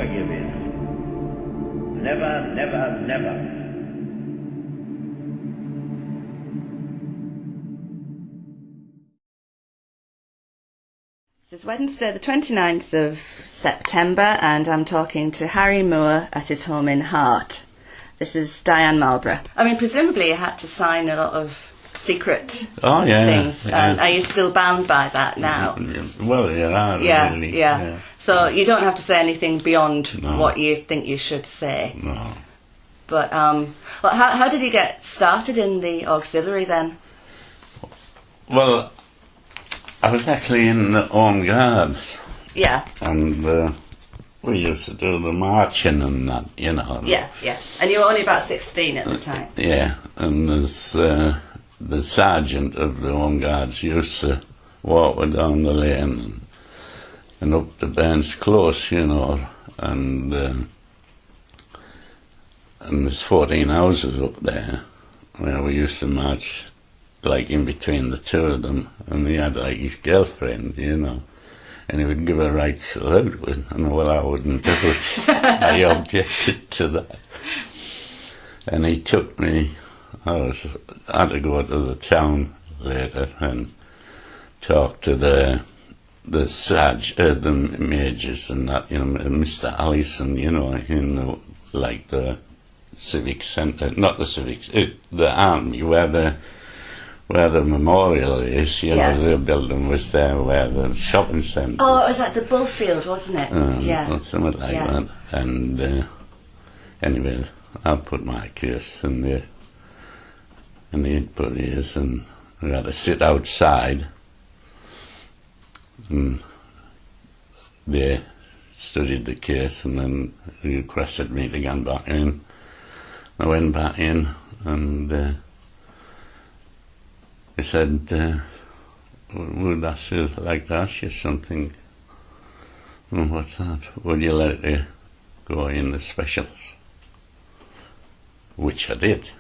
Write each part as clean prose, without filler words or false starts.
never give in. Never, never, never. It's Wednesday the 29th of September and I'm talking to Harry Moore at his home in Hart. This is Diane Marlborough. I mean, presumably you had to sign a lot of secret things. Yeah. Are you still bound by that now? Well, you are, really. Yeah. So you don't have to say anything beyond what you think you should say. No. But how did you get started in the auxiliary then? Well, I was actually in the Home Guards. Yeah. And we used to do the marching and that, you know. Yeah. And you were only about 16 at the time. Yeah, and there's the sergeant of the Home Guards used to walk down the lane and up the bench close, you know, and there's 14 houses up there where we used to march, like in between the two of them, and he had like his girlfriend, you know, and he would give a right salute, and well, I wouldn't do it. I objected to that. And he took me, I had to go to the town later and talk to the majors and that, you know, Mr. Allison, you know, in the civic centre, not the civic, the army, where the memorial is, you know, the building was there where the shopping centre. Oh, it was at the Bullfield, wasn't it? Something like that. And anyway, I put my case in there, and he'd put his, and we had to sit outside, and they studied the case, and then requested me to get back in. I went back in, and he said, would I still like to ask you something? And what's that? Would you let me go in the specials? Which I did.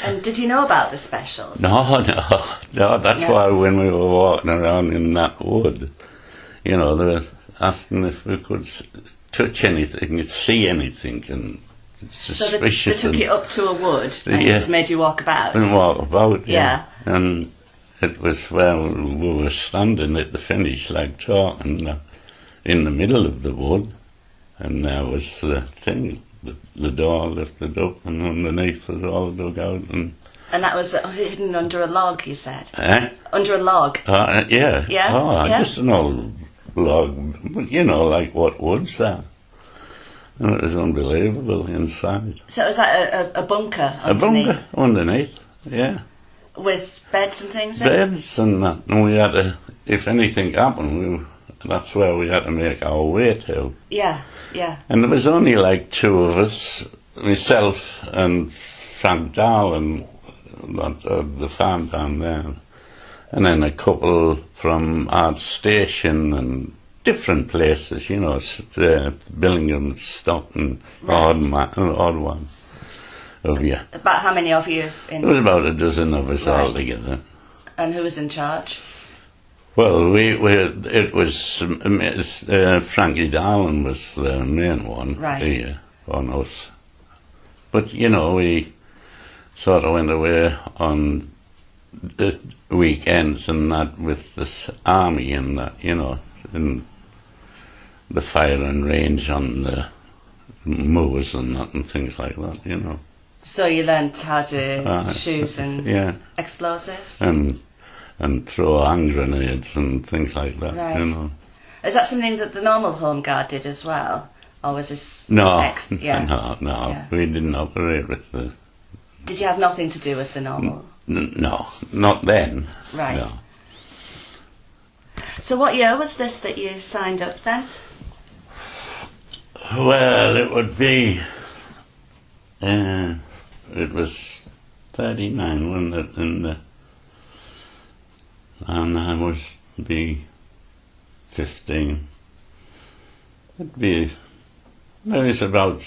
And did you know about the specials? No, that's why when we were walking around in that wood, you know, they were asking if we could touch anything, see anything, and suspicious. So they took you up to a wood and just made you walk about? And walk about, yeah. And it was where we were standing at the finish, like talking, in the middle of the wood, and there was the thing, the door lifted up, and underneath was all dug out. And that was hidden under a log, you said? Eh? Under a log? Yeah. Yeah? Oh, just an old log, you know, like what woods are. And it was unbelievable inside. So was that a bunker underneath? A bunker underneath, yeah. With beds and things in? Beds and that. And we had to, if anything happened, that's where we had to make our way to. Yeah. And there was only like two of us, myself and Frank Darwin, the farm down there, and then a couple from Hart Station and different places, you know, Billingham, Stockton, odd one of you. About how many of you? There was about a dozen of us all together. And who was in charge? Well, it was Frankie Darwin was the main one here on us. But, you know, we sort of went away on the weekends and that with this army and that, you know, in the firing range on the moors and that and things like that, you know. So you learnt how to shoot and explosives? And throw hand grenades and things like that, you know. Is that something that the normal Home Guard did as well? Or was this No, Yeah. We didn't operate with the... Did you have nothing to do with the normal? No, not then. Right. No. So what year was this that you signed up then? Well, it would be... it was 39, wasn't it? And I was be 15. It'd be... Maybe it's about...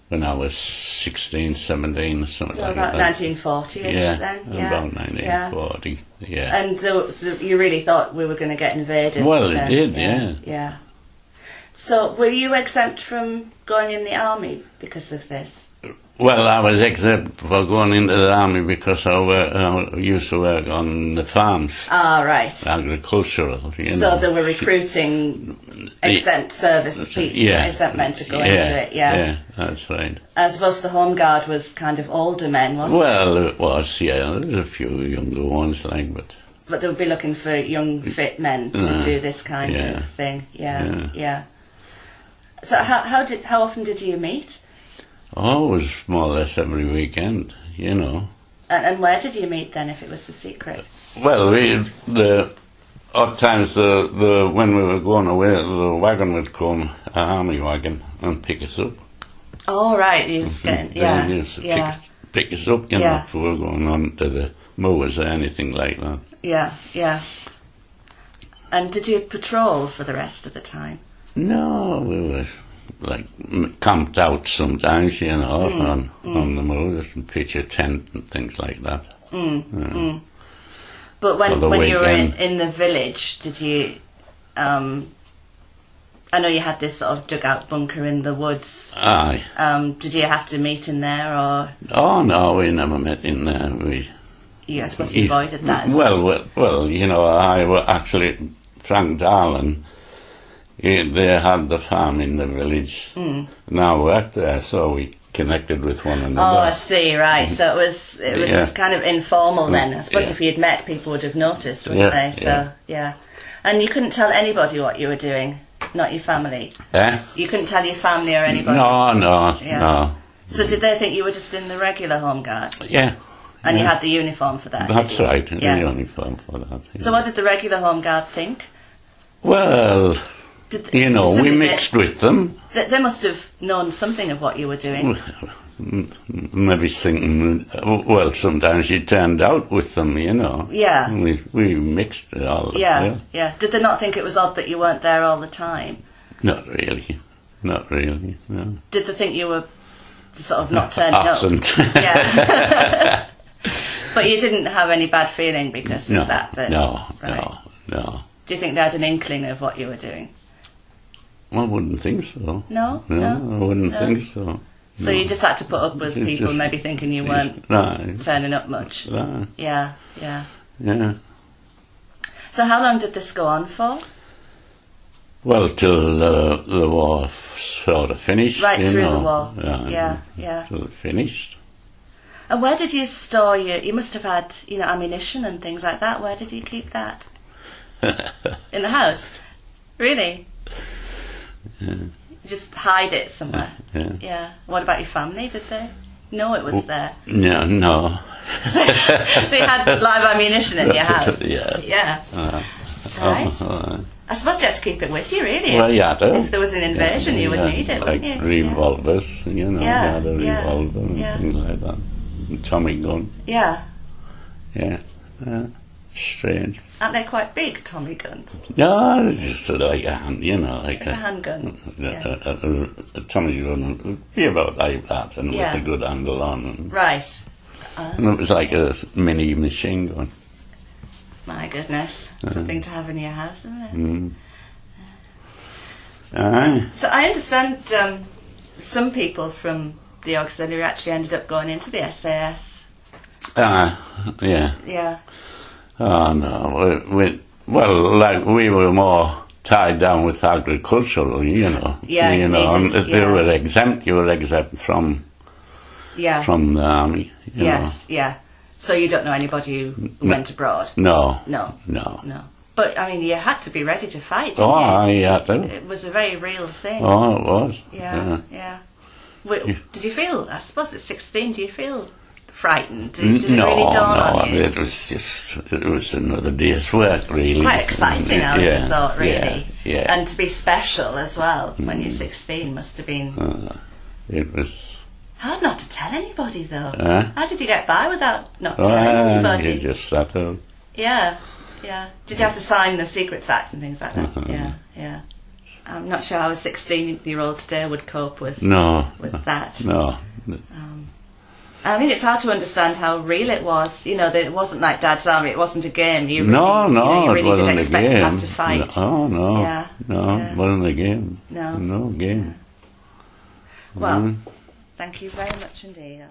when I was 16, 17, or something so like about that. 1940-ish then? Yeah, about 1940, yeah. And you really thought we were going to get invaded? Well, it did, Yeah. So, were you exempt from going in the army because of this? Well, I was exempt for going into the army because I used to work on the farms. Ah, right. Agricultural, you know. So they were recruiting exempt service people, exempt men to go into it, Yeah, that's right. I suppose the Home Guard was kind of older men, wasn't it? Well, it was, yeah. There was a few younger ones, but... But they would be looking for young, fit men to do this kind of thing, yeah. So how often did you meet? Oh, it was more or less every weekend, you know. And where did you meet then, if it was a secret? Well, the odd times when we were going away, the wagon would come, an army wagon, and pick us up. Oh, right, you used They used to pick us up, you know, if we were going on to the mowers or anything like that. Yeah. And did you patrol for the rest of the time? No, we were camped out sometimes, you know, on the mowers and pitch a tent and things like that. But when you were in the village, did you... I know you had this sort of dugout bunker in the woods. Aye. Did you have to meet in there, or...? Oh, no, we never met in there. I suppose you avoided that. Well, you know, actually, Frank Darlan... They had the farm in the village, and I worked there, so we connected with one another. Oh, I see, right. So it was kind of informal then. I suppose if you'd met, people would have noticed, wouldn't they? So, And you couldn't tell anybody what you were doing, not your family? You couldn't tell your family or anybody? No. So did they think you were just in the regular Home Guard? Yeah. And you had the uniform for that? That's right, the uniform for that. Yeah. So what did the regular Home Guard think? Well... You know, we mixed with them. They must have known something of what you were doing. Maybe thinking, well, sometimes you turned out with them, you know. Yeah. We mixed it all. Yeah. Did they not think it was odd that you weren't there all the time? Not really, no. Did they think you were sort of not turning absent. Up? Yeah. But you didn't have any bad feeling because of that? No. Do you think they had an inkling of what you were doing? I wouldn't think so. No, I wouldn't think so. So you just had to put up with people maybe thinking you weren't turning up much? Right. Yeah. So how long did this go on for? Well, till the war sort of finished. Right through the war. Yeah. Till it finished. And where did you store you must have had, ammunition and things like that. Where did you keep that? In the house? Really? Yeah. Just hide it somewhere. Yeah. What about your family? Did they know it was there? No. So you had live ammunition in your house? Yeah. Right. I suppose you had to keep it with you, really. Well, you had to. If there was an invasion, you would need it, wouldn't you? Revolvers, you had a revolver and things like that. And Tommy gun. Yeah. Strange. Aren't they quite big, Tommy guns? No, it's just like a hand, like a handgun. A Tommy gun would be about like that, and with a good handle on. Right. And it was like a mini machine gun. My goodness, something to have in your house, isn't it? So I understand some people from the Auxiliary actually ended up going into the SAS. Yeah. Oh no, we were more tied down with agricultural, Yeah, and they were exempt. You were exempt from the army. Yeah. So you don't know anybody who went abroad? No. But I mean, you had to be ready to fight. Oh, I had to. It was a very real thing. Oh, it was. Yeah. Did you feel? I suppose at 16, do you feel frightened? Did it really dawn on you? It was another day's work, really. Quite exciting, I would have thought, really. Yeah. And to be special as well when you're 16 must have been... It was... Hard not to tell anybody, though. How did you get by without not telling anybody? You just sat out. Yeah. Did you have to sign the Secrets Act and things like that? Yeah. I'm not sure how a 16-year-old today would cope with that. No. I mean, it's hard to understand how real it was. You know, that it wasn't like Dad's Army. It wasn't a game. You really it wasn't did expect a game. to have to fight. It wasn't a game. No. No game. Well, thank you very much indeed.